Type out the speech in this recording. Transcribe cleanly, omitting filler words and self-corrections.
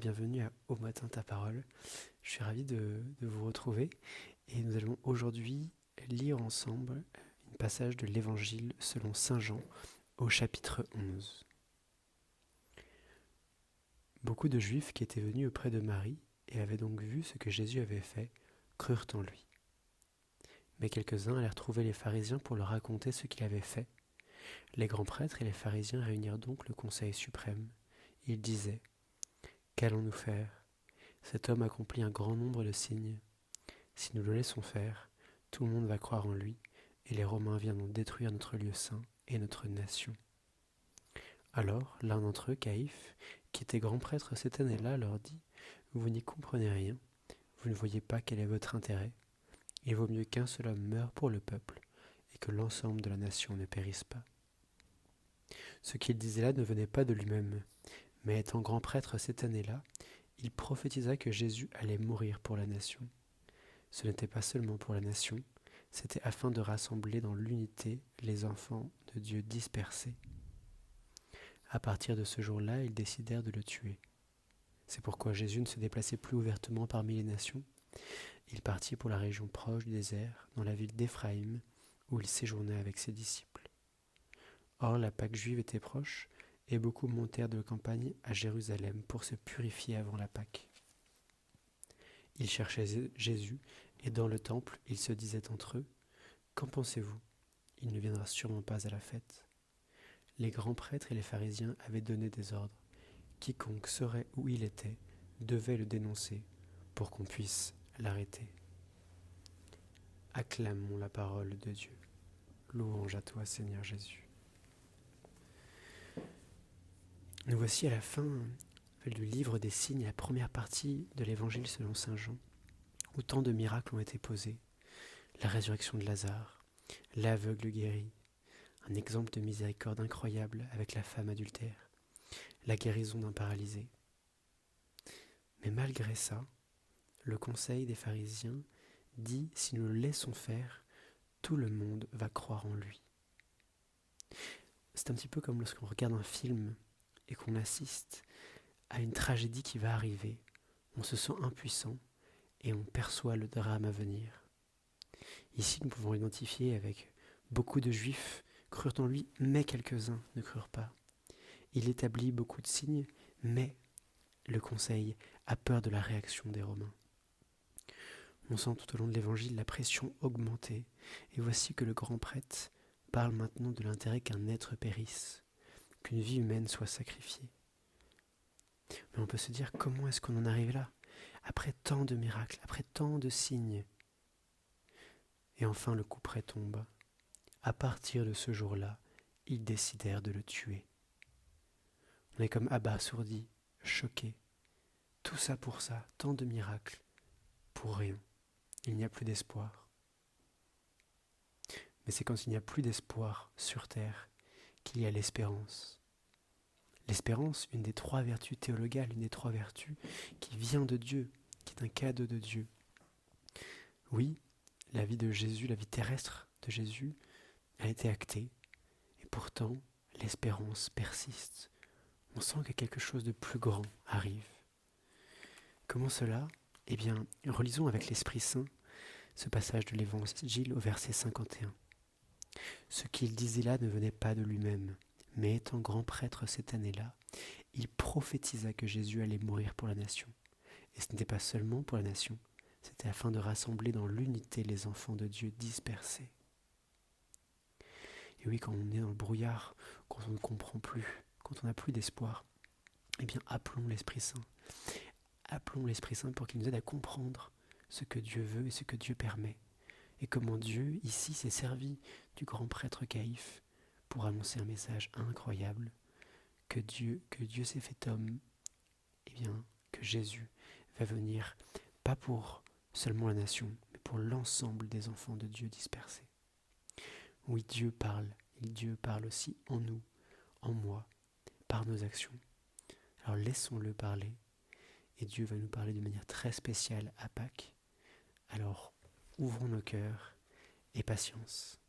bienvenue à Au matin ta parole. Je suis ravi de vous retrouver et nous allons aujourd'hui lire ensemble un passage de l'Évangile selon Saint Jean au chapitre 11. Beaucoup de Juifs qui étaient venus auprès de Marie et avaient donc vu ce que Jésus avait fait, crurent en lui. Mais quelques-uns allèrent trouver les pharisiens pour leur raconter ce qu'il avait fait. Les grands prêtres et les pharisiens réunirent donc le conseil suprême. Ils disaient : qu'allons-nous faire ? Cet homme accomplit un grand nombre de signes. Si nous le laissons faire, tout le monde va croire en lui, et les Romains viendront détruire notre lieu saint et notre nation. Alors, l'un d'entre eux, Caïphe, qui était grand prêtre cette année-là, leur dit : vous n'y comprenez rien, vous ne voyez pas quel est votre intérêt. Il vaut mieux qu'un seul homme meure pour le peuple, et que l'ensemble de la nation ne périsse pas. Ce qu'il disait là ne venait pas de lui-même, mais étant grand prêtre cette année-là, il prophétisa que Jésus allait mourir pour la nation. Ce n'était pas seulement pour la nation, c'était afin de rassembler dans l'unité les enfants de Dieu dispersés. À partir de ce jour-là, ils décidèrent de le tuer. C'est pourquoi Jésus ne se déplaçait plus ouvertement parmi les nations. Il partit pour la région proche du désert, dans la ville d'Éphraïm, où il séjournait avec ses disciples. Or, la Pâque juive était proche, et beaucoup montèrent de campagne à Jérusalem pour se purifier avant la Pâque. Ils cherchaient Jésus, et dans le temple, ils se disaient entre eux : qu'en pensez-vous ? Il ne viendra sûrement pas à la fête. Les grands prêtres et les pharisiens avaient donné des ordres. Quiconque saurait où il était devait le dénoncer pour qu'on puisse l'arrêter. Acclamons la parole de Dieu. Louange à toi, Seigneur Jésus. Nous voici à la fin du livre des signes, la première partie de l'Évangile selon Saint Jean, où tant de miracles ont été posés. La résurrection de Lazare, l'aveugle guéri, un exemple de miséricorde incroyable avec la femme adultère, la guérison d'un paralysé. Mais malgré ça, le conseil des pharisiens dit : si nous le laissons faire, tout le monde va croire en lui. C'est un petit peu comme lorsqu'on regarde un film et qu'on assiste à une tragédie qui va arriver. On se sent impuissant et on perçoit le drame à venir. Ici, nous pouvons identifier avec beaucoup de Juifs crurent en lui, mais quelques-uns ne crurent pas. Il établit beaucoup de signes, mais le conseil a peur de la réaction des Romains. On sent tout au long de l'Évangile la pression augmenter, et voici que le grand prêtre parle maintenant de l'intérêt qu'un être périsse, qu'une vie humaine soit sacrifiée. Mais on peut se dire, comment est-ce qu'on en arrive là ? Après tant de miracles, après tant de signes. Et enfin le couperet tombe. À partir de ce jour-là, ils décidèrent de le tuer. On est comme abasourdis, choqués. Tout ça pour ça, tant de miracles, pour rien. Il n'y a plus d'espoir. Mais c'est quand il n'y a plus d'espoir sur terre qu'il y a l'espérance. L'espérance, une des trois vertus théologales, une des trois vertus qui vient de Dieu, qui est un cadeau de Dieu. Oui, la vie de Jésus, la vie terrestre de Jésus, a été actée, et pourtant, l'espérance persiste. On sent que quelque chose de plus grand arrive. Comment cela ? Eh bien, relisons avec l'Esprit Saint ce passage de l'Évangile au verset 51. Ce qu'il disait là ne venait pas de lui-même, mais étant grand prêtre cette année-là, il prophétisa que Jésus allait mourir pour la nation. Et ce n'était pas seulement pour la nation, c'était afin de rassembler dans l'unité les enfants de Dieu dispersés. Et oui, quand on est dans le brouillard, quand on ne comprend plus, quand on n'a plus d'espoir, eh bien appelons l'Esprit Saint. Appelons l'Esprit Saint pour qu'il nous aide à comprendre ce que Dieu veut et ce que Dieu permet. Et comment Dieu, ici, s'est servi du grand prêtre Caïphe pour annoncer un message incroyable, que Dieu s'est fait homme, et bien que Jésus va venir, pas pour seulement la nation, mais pour l'ensemble des enfants de Dieu dispersés. Oui, Dieu parle, et Dieu parle aussi en nous, en moi, par nos actions. Alors laissons-le parler, et Dieu va nous parler de manière très spéciale à Pâques. Alors ouvrons nos cœurs et patience.